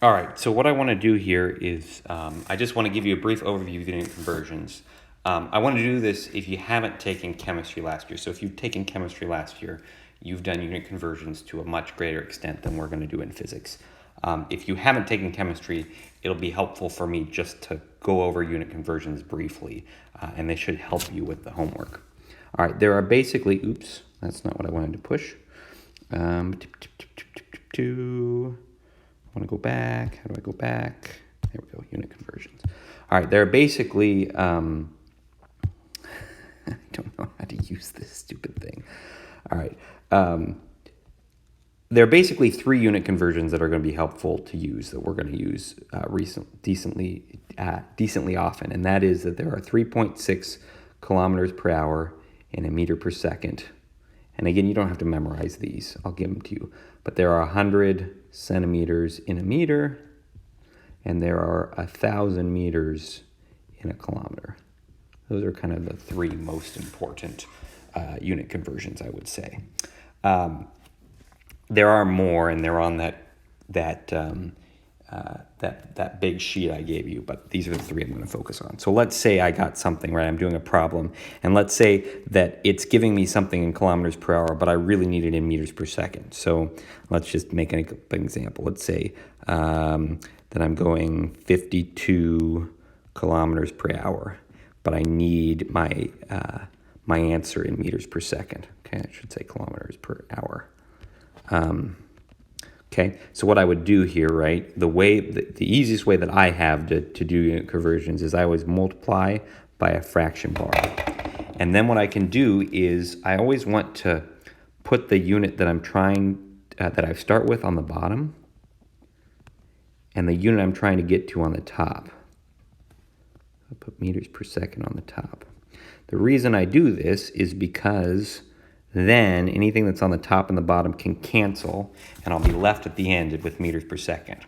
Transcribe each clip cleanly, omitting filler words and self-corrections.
All right, so what I want to do here is I just want to give you a brief overview of unit conversions. I want to do this if you haven't taken chemistry last year. So if you've taken chemistry last year, you've done unit conversions to a much greater extent than we're going to do in physics. If you haven't taken chemistry, it'll be helpful for me just to go over unit conversions briefly, and they should help you with the homework. All right, there are basically, oops, that's not what I wanted to push. I want to go back. How do I go back? There we go, unit conversions. All right, there are basically, I don't know how to use this stupid thing. All right. There are basically 3 unit conversions that are going to be helpful to use that we're going to use decently often, and that is that there are 3.6 kilometers per hour in a meter per second. And again, you don't have to memorize these. I'll give them to you. But there are 100 centimeters in a meter, and there are 1,000 meters in a kilometer. Those are kind of the 3 most important unit conversions, I would say. There are more, and they're on that big sheet I gave you, but these are the 3 I'm going to focus on. So let's say I got something, right? I'm doing a problem, and let's say that it's giving me something in kilometers per hour, but I really need it in meters per second. So let's just make an example. Let's say that I'm going 52 kilometers per hour, but I need my answer in meters per second. Okay, I should say kilometers per hour. Okay, so what I would do here, right, the easiest way that I have to do unit conversions is I always multiply by a fraction bar. And then what I can do is I always want to put the unit that I'm trying, that I start with on the bottom, and the unit I'm trying to get to on the top. I'll put meters per second on the top. The reason I do this is because then anything that's on the top and the bottom can cancel, and I'll be left at the end with meters per second.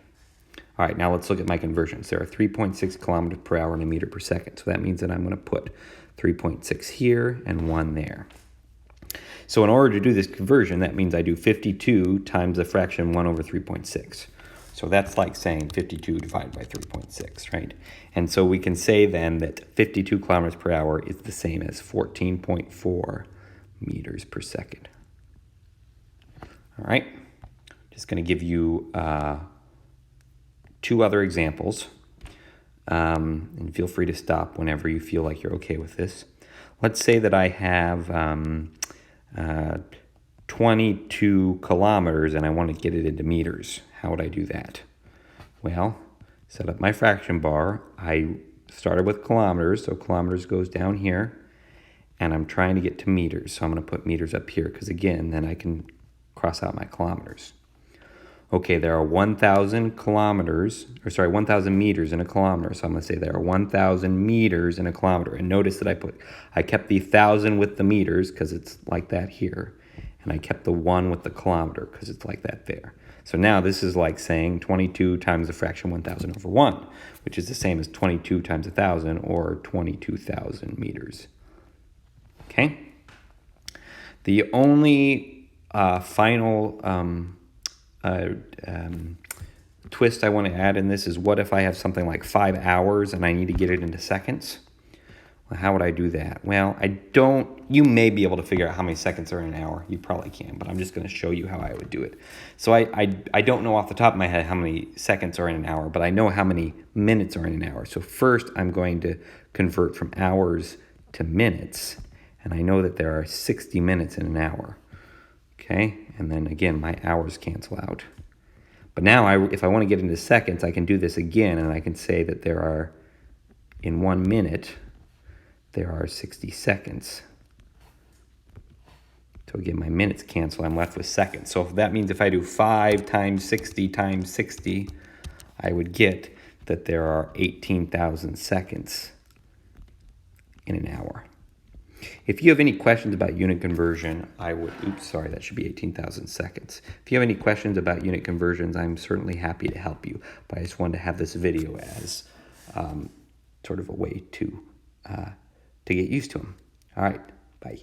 All right, now let's look at my conversions. There are 3.6 kilometers per hour in a meter per second. So that means that I'm going to put 3.6 here and 1 there. So in order to do this conversion, that means I do 52 times the fraction 1 over 3.6. So that's like saying 52 divided by 3.6, right? And so we can say then that 52 kilometers per hour is the same as 14.4 meters per second. All right, just going to give you 2 other examples, and feel free to stop whenever you feel like you're okay with this. Let's say that I have 22 kilometers and I want to get it into meters. How would I do that? Well, set up my fraction bar. I started with kilometers, so kilometers goes down here. And I'm trying to get to meters, so I'm going to put meters up here because, again, then I can cross out my kilometers. Okay, there are 1,000 meters in a kilometer, so I'm going to say there are 1,000 meters in a kilometer. And notice that I kept the 1,000 with the meters because it's like that here, and I kept the 1 with the kilometer because it's like that there. So now this is like saying 22 times the fraction 1,000 over 1, which is the same as 22 times 1,000, or 22,000 meters. Okay. The only final twist I want to add in this is, what if I have something like 5 hours and I need to get it into seconds? Well, how would I do that? Well, you may be able to figure out how many seconds are in an hour. You probably can, but I'm just going to show you how I would do it. So I don't know off the top of my head how many seconds are in an hour, but I know how many minutes are in an hour. So first I'm going to convert from hours to minutes. And I know that there are 60 minutes in an hour, okay? And then again, my hours cancel out. But now if I want to get into seconds, I can do this again, and I can say that in 1 minute, there are 60 seconds. So again, my minutes cancel, I'm left with seconds. So that means if I do 5 times 60 times 60, I would get that there are 18,000 seconds in an hour. If you have any questions about unit conversion, that should be 18,000 seconds. If you have any questions about unit conversions, I'm certainly happy to help you. But I just wanted to have this video as sort of a way to get used to them. All right.